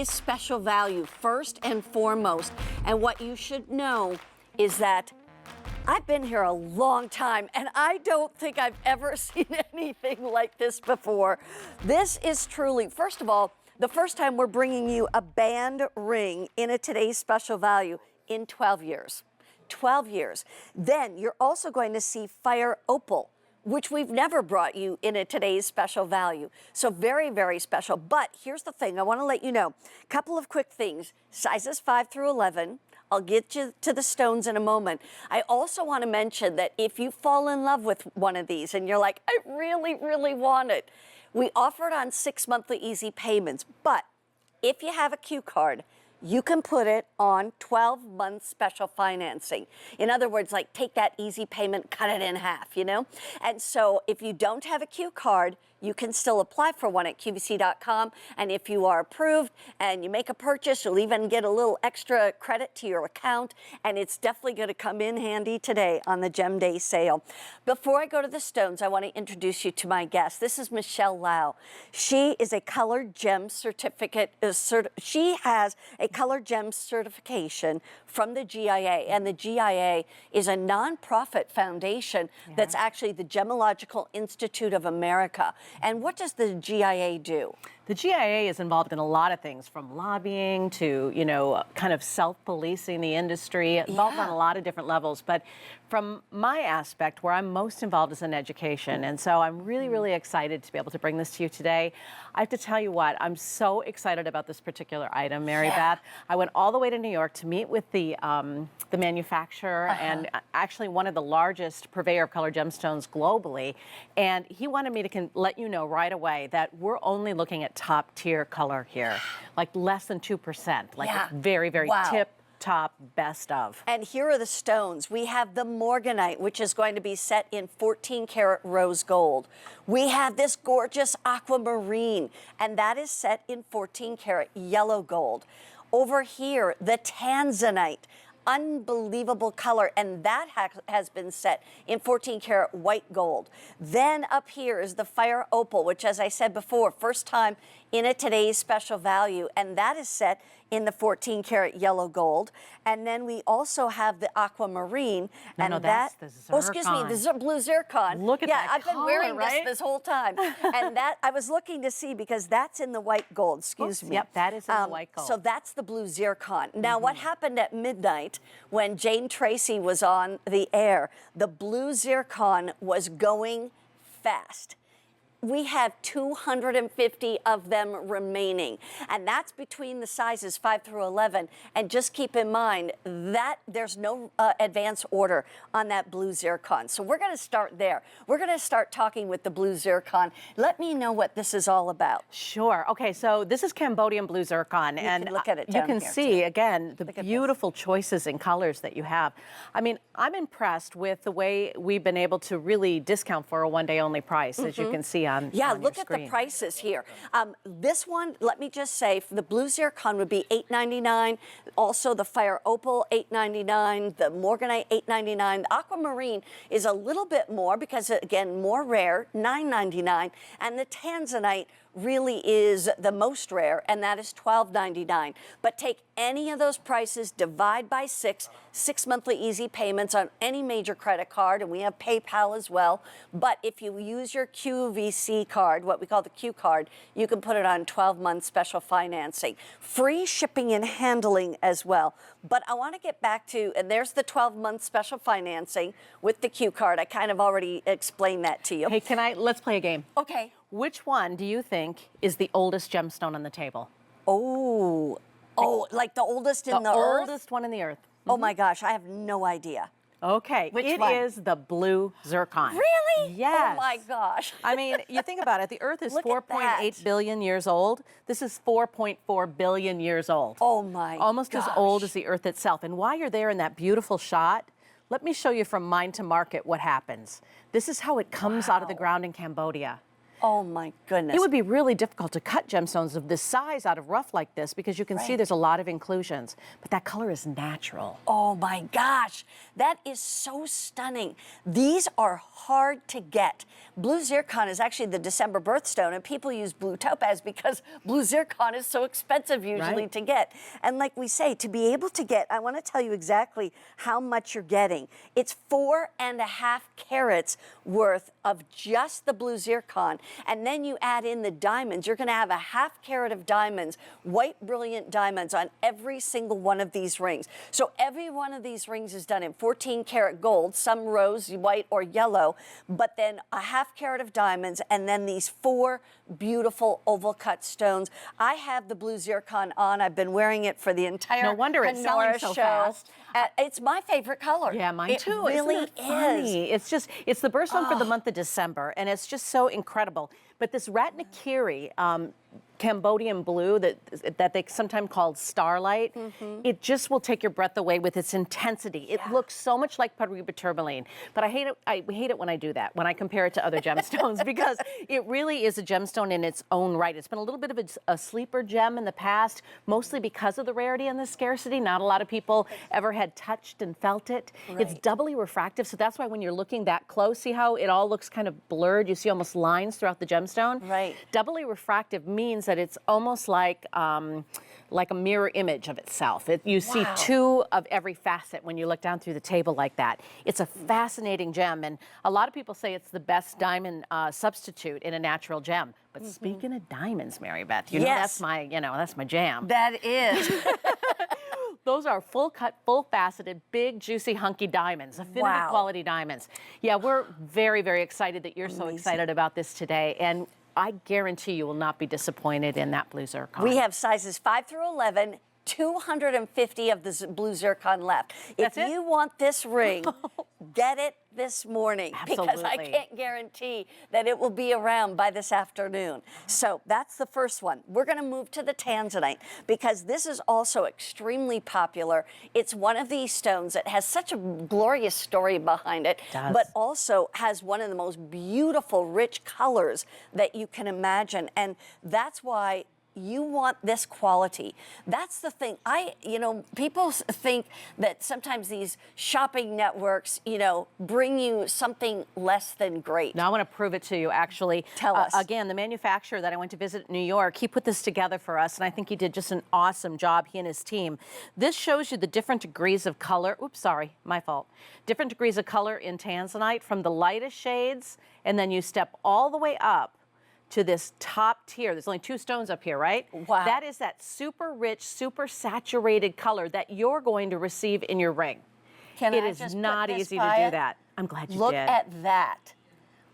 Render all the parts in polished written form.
today's special value first and foremost. And what you should know is that I've been here a long time, and I don't think I've ever seen anything like this before. This is truly, first of all, the first time we're bringing you a band ring in a today's special value in 12 years. 12 years. Then you're also going to see fire opal, which we've never brought you in a today's special value. So very, very special. But here's the thing, I want to let you know, a couple of quick things. Sizes 5 through 11. I'll get you to the stones in a moment. I also want to mention that if you fall in love with one of these and you're like, I really, really want it, we offer it on 6 monthly easy payments. But if you have a Q card, you can put it on 12-month special financing. In other words, like take that easy payment, cut it in half, you know? And so if you don't have a Q card, you can still apply for one at QVC.com. And if you are approved and you make a purchase, you'll even get a little extra credit to your account. And it's definitely going to come in handy today on the Gem Day sale. Before I go to the stones, I want to introduce you to my guest. This is Michelle Lau. She is a colored gem certificate. She has a colored gem certification from the GIA. And the GIA is a nonprofit foundation that's actually the Gemological Institute of America. And what does the GIA do? The GIA is involved in a lot of things, from lobbying to, you know, kind of self-policing the industry, involved on a lot of different levels. But from my aspect, where I'm most involved is in education. And so I'm really, really excited to be able to bring this to you today. I have to tell you what, I'm so excited about this particular item, Mary Beth. I went all the way to New York to meet with the manufacturer and actually one of the largest purveyor of colored gemstones globally. And he wanted me to let you know right away that we're only looking at top tier color here, like less than 2%, like very, very tip top best of. And here are the stones. We have the morganite, which is going to be set in 14 karat rose gold. We have this gorgeous aquamarine, and that is set in 14 karat yellow gold. Over here, the tanzanite, unbelievable color, and that has been set in 14 karat white gold. Then up here is the fire opal, which, as I said before, first time in a today's special value, and that is set in the 14 karat yellow gold. And then we also have the aquamarine, that's the zircon. Oh, excuse me, the blue zircon. Look at that I've been color, wearing right? this whole time, and that I was looking to see because that's in the white gold. Excuse me. Yep, that is in the white gold. So that's the blue zircon. Now, what happened at midnight when Jane Tracy was on the air? The blue zircon was going fast. We have 250 of them remaining, and that's between the sizes 5 through 11. And just keep in mind that there's no advance order on that blue zircon. So we're going to start there. We're going to start talking with the blue zircon. Let me know what this is all about. Sure. Okay, so this is Cambodian blue zircon, and look at it you can here, see again the beautiful choices in colors that you have. I mean, I'm impressed with the way we've been able to really discount for a one-day only price, as you can see on look at screen. the prices here. This one, let me just say, for the blue zircon would be $8.99. Also, the fire opal, $8.99. The morganite, $8.99. The aquamarine is a little bit more because, again, more rare, $9.99. And the tanzanite really is the most rare, and that is $12.99. But take any of those prices, divide by 6 monthly easy payments on any major credit card, and we have PayPal as well. But if you use your QVC card, what we call the Q card, you can put it on 12-month special financing. Free shipping and handling as well. But I want to get back to, and there's the 12-month special financing with the Q card. I kind of already explained that to you. Hey, let's play a game. Okay. Which one do you think is the oldest gemstone on the table? Oh, like the oldest in the earth? The oldest one in the earth. Oh my gosh, I have no idea. Okay, it is the blue zircon. Really? Yes. Oh my gosh. I mean, you think about it, the earth is Look at 4.8 billion years old. This is 4.4 billion years old. Oh my Almost gosh. as old as the earth itself. And while you're there in that beautiful shot, let me show you from mine to market what happens. This is how it comes out of the ground in Cambodia. Oh my goodness. It would be really difficult to cut gemstones of this size out of rough like this because you can see there's a lot of inclusions, but that color is natural. Oh my gosh, that is so stunning. These are hard to get. Blue zircon is actually the December birthstone, and people use blue topaz because blue zircon is so expensive usually to get. And like we say, to be able to get, I want to tell you exactly how much you're getting. It's 4.5 carats worth of just the blue zircon, and then you add in the diamonds. You're going to have a 1/2 carat of diamonds, white brilliant diamonds on every single one of these rings. So every one of these rings is done in 14 karat gold, some rose, white, or yellow, but then a 1/2 carat of diamonds, and then these 4 beautiful oval cut stones. I have the blue zircon on. I've been wearing it for the entire No wonder it's selling Honora so show. fast. It's my favorite color. Yeah, mine too. It really Isn't it funny? It's just, it's the birthstone for the month of December, and it's just so incredible. But this Ratnakiri, Cambodian blue that they sometimes called starlight, it just will take your breath away with its intensity. It looks so much like Paruba tourmaline, but I hate it when I do that, when I compare it to other gemstones, because it really is a gemstone in its own right. It's been a little bit of a sleeper gem in the past, mostly because of the rarity and the scarcity. Not a lot of people ever had touched and felt it. It's doubly refractive, so that's why when you're looking that close, see how it all looks kind of blurred? You see almost lines throughout the gemstone? Right. Doubly refractive means that it's almost like a mirror image of itself. You see 2 of every facet when you look down through the table like that. It's a fascinating gem, and a lot of people say it's the best diamond substitute in a natural gem. But speaking of diamonds, Mary Beth, you know that's my jam. That is. Those are full cut, full faceted, big, juicy, hunky diamonds, affinity quality diamonds. Yeah, we're very, very excited that you're so excited about this today. And I guarantee you will not be disappointed in that blue zircon. We have sizes 5 through 11, 250 of the blue zircon left. If you want this ring, get it this morning. Because I can't guarantee that it will be around by this afternoon. So that's the first one. We're going to move to the tanzanite because this is also extremely popular. It's one of these stones that has such a glorious story behind it, but also has one of the most beautiful, rich colors that you can imagine. And that's why you want this quality. That's the thing. People think that sometimes these shopping networks, bring you something less than great. Now I want to prove it to you, actually. Tell us. Again, the manufacturer that I went to visit in New York, he put this together for us, and I think he did just an awesome job, he and his team. This shows you the different degrees of color. Oops, sorry, my fault. Different degrees of color in tanzanite from the lightest shades, and then you step all the way up to this top tier. There's only 2 stones up here, right? Wow. That is that super rich, super saturated color that you're going to receive in your ring. It is not easy to do that. I'm glad you did. Look at that.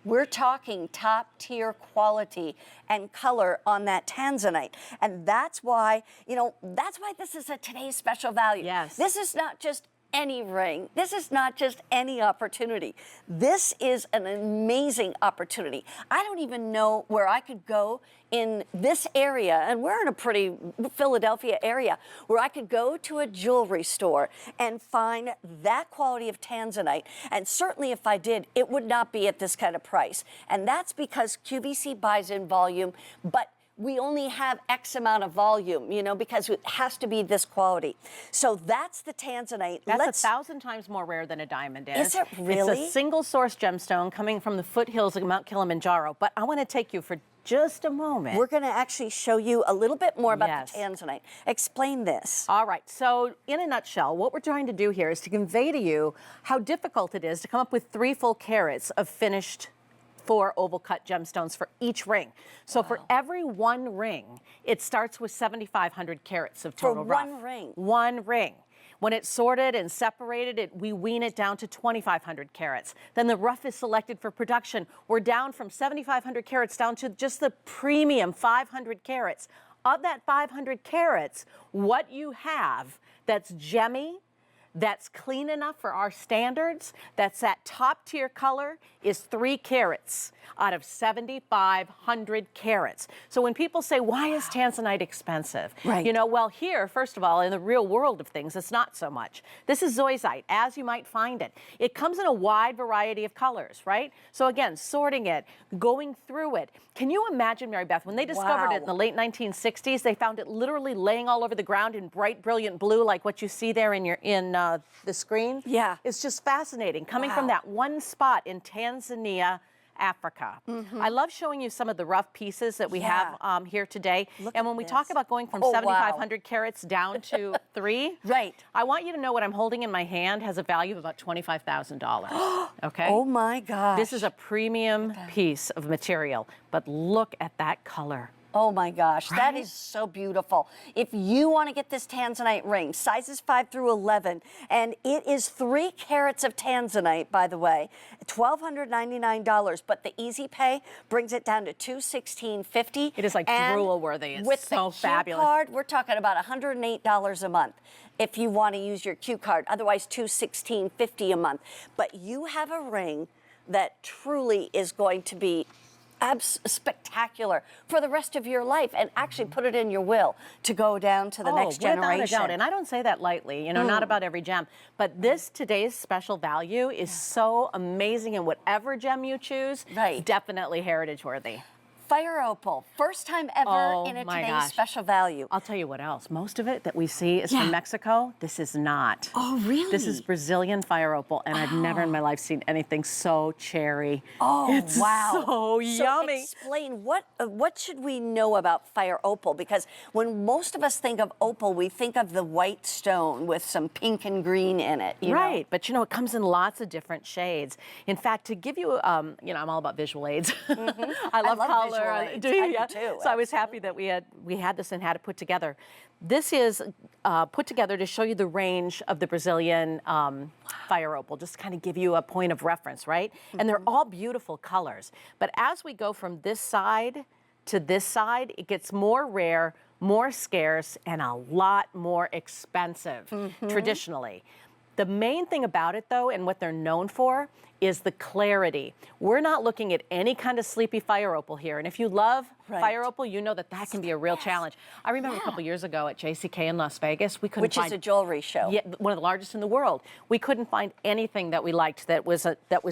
We're talking top tier quality and color on that tanzanite. And that's why, this is a today's special value. Yes. This is not just any ring. This is not just any opportunity. This is an amazing opportunity. I don't even know where I could go in this area, and we're in a pretty Philadelphia area, where I could go to a jewelry store and find that quality of tanzanite. And certainly if I did, it would not be at this kind of price. And that's because QVC buys in volume, but we only have X amount of volume, because it has to be this quality. So that's the tanzanite. That's 1,000 times more rare than a diamond is. Is it really? It's a single source gemstone coming from the foothills of Mount Kilimanjaro. But I want to take you for just a moment. We're going to actually show you a little bit more about the tanzanite. Explain this. All right. So in a nutshell, what we're trying to do here is to convey to you how difficult it is to come up with 3 full carats of finished 4 oval cut gemstones for each ring. So for every 1 ring, it starts with 7,500 carats of total rough. For 1 ring? 1 ring. When it's sorted and separated, we wean it down to 2,500 carats. Then the rough is selected for production. We're down from 7,500 carats down to just the premium 500 carats. Of that 500 carats, what you have that's gemmy, that's clean enough for our standards, that's that top tier color, is 3 carats out of 7,500 carats. So when people say, why is tanzanite expensive? Right. You know, well, here, first of all, in the real world of things, it's not so much. This is zoisite, as you might find it. It comes in a wide variety of colors, right? So again, sorting it, going through it. Can you imagine, Mary Beth, when they discovered it in the late 1960s, they found it literally laying all over the ground in bright, brilliant blue, like what you see there in the screen? Yeah. It's just fascinating, coming from that one spot in Tanzania, Africa. I love showing you some of the rough pieces that we have here today. And when we talk about going from 7,500 carats down to 3, right. I want you to know what I'm holding in my hand has a value of about $25,000. Okay? Oh my gosh. This is a premium piece of material, but look at that color. Oh my gosh, that is so beautiful. If you want to get this tanzanite ring, sizes 5 through 11, and it is 3 carats of tanzanite, by the way, $1,299, but the easy pay brings it down to $216.50. It is like drool worthy. It's with so the fabulous. Q card, we're talking about $108 a month if you want to use your Q card, otherwise $216.50 a month. But you have a ring that truly is going to be spectacular for the rest of your life, and actually put it in your will to go down to the next generation. Without a doubt. And I don't say that lightly, you know, not about every gem, but this today's special value is so amazing, and whatever gem you choose, definitely heritage worthy. Fire opal, first time ever in a today's special value. I'll tell you what else. Most of it that we see is from Mexico. This is not. Oh, really? This is Brazilian fire opal, and I've never in my life seen anything so cherry. Oh, it's wow. so yummy. Explain, what should we know about fire opal? Because when most of us think of opal, we think of the white stone with some pink and green in it. You know? But you know, it comes in lots of different shades. In fact, to give you, you know, I'm all about visual aids. I love color. Do you? I do too. So I was happy that we had this and had it put together. This is put together to show you the range of the Brazilian fire opal, just kind of give you a point of reference, right? And they're all beautiful colors. But as we go from this side to this side, it gets more rare, more scarce, and a lot more expensive traditionally. The main thing about it, though, and what they're known for, is the clarity. We're not looking at any kind of sleepy fire opal here. And if you love fire opal, you know that that can be a real challenge. I remember a couple years ago at JCK in Las Vegas, we couldn't find... Which is a jewelry show. Yeah, one of the largest in the world. We couldn't find anything that we liked that was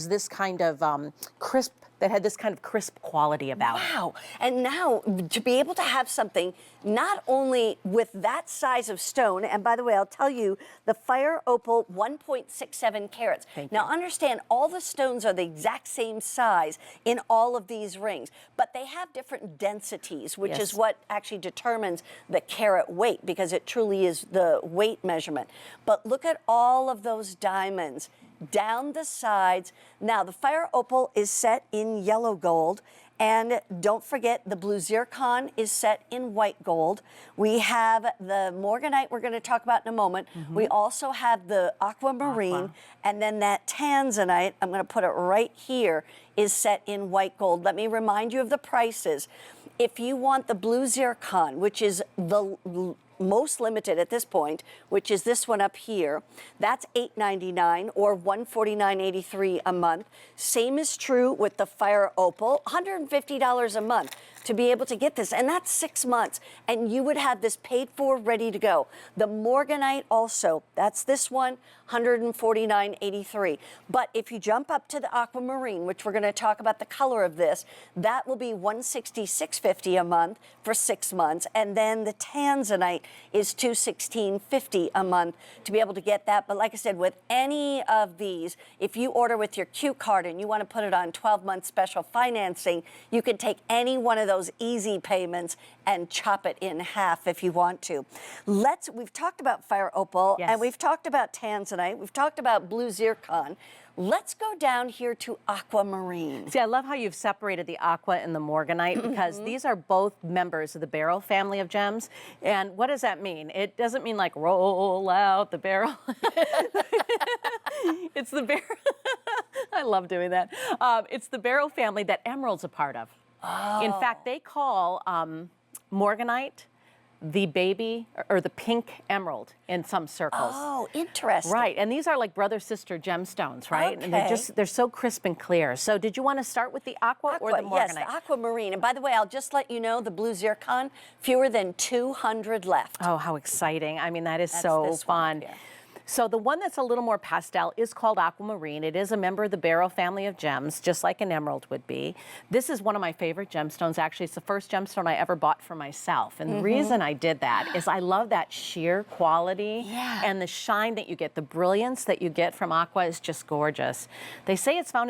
this kind of crisp, that had this kind of crisp quality about it. Wow. And now to be able to have something not only with that size of stone, and by the way, I'll tell you, the fire opal 1.67 carats. Now understand, all the stones are the exact same size in all of these rings, but they have different densities, which is what actually determines the carat weight, because it truly is the weight measurement. But look at all of those diamonds down the sides. Now, the fire opal is set in yellow gold, and don't forget the blue zircon is set in white gold. We have the morganite we're going to talk about in a moment. We also have the aquamarine, and then that tanzanite, I'm going to put it right here, is set in white gold. Let me remind you of the prices. If you want the blue zircon, which is the most limited at this point, which is this one up here, that's $8.99 or $149.83 a month. Same is true with the fire opal, $150 a month to be able to get this, and that's 6 months, and you would have this paid for, ready to go. The morganite also, that's this one, $149.83. But if you jump up to the aquamarine, which we're going to talk about the color of this, that will be $166.50 a month for 6 months, and then the tanzanite is $216.50 a month to be able to get that. But like I said, with any of these, if you order with your Q card and you want to put it on 12-month special financing, you can take any one of those easy payments and chop it in half if you want to. We've talked about fire opal, and we've talked about tanzanite, we've talked about blue zircon. Let's go down here to aquamarine. See, I love how you've separated the aqua and the morganite, because these are both members of the beryl family of gems. And what does that mean? It doesn't mean like roll out the barrel. It's the beryl. I love doing that. It's the beryl family that emerald's a part of. In fact, they call morganite the baby or the pink emerald in some circles. Oh, interesting. Right, and these are like brother-sister gemstones, right? And Okay. they're so crisp and clear. So did you want to start with the aqua or the morganite? Yes, the aquamarine. And by the way, I'll just let you know, the blue zircon, fewer than 200 left. Oh, how exciting. I mean, that is That's so this one fun. up here. So the one that's a little more pastel is called aquamarine. It is a member of the beryl family of gems, just like an emerald would be. This is one of my favorite gemstones. Actually, it's the first gemstone I ever bought for myself. And the reason I did that is I love that sheer quality and the shine that you get, the brilliance that you get from aqua is just gorgeous. They say it's found in the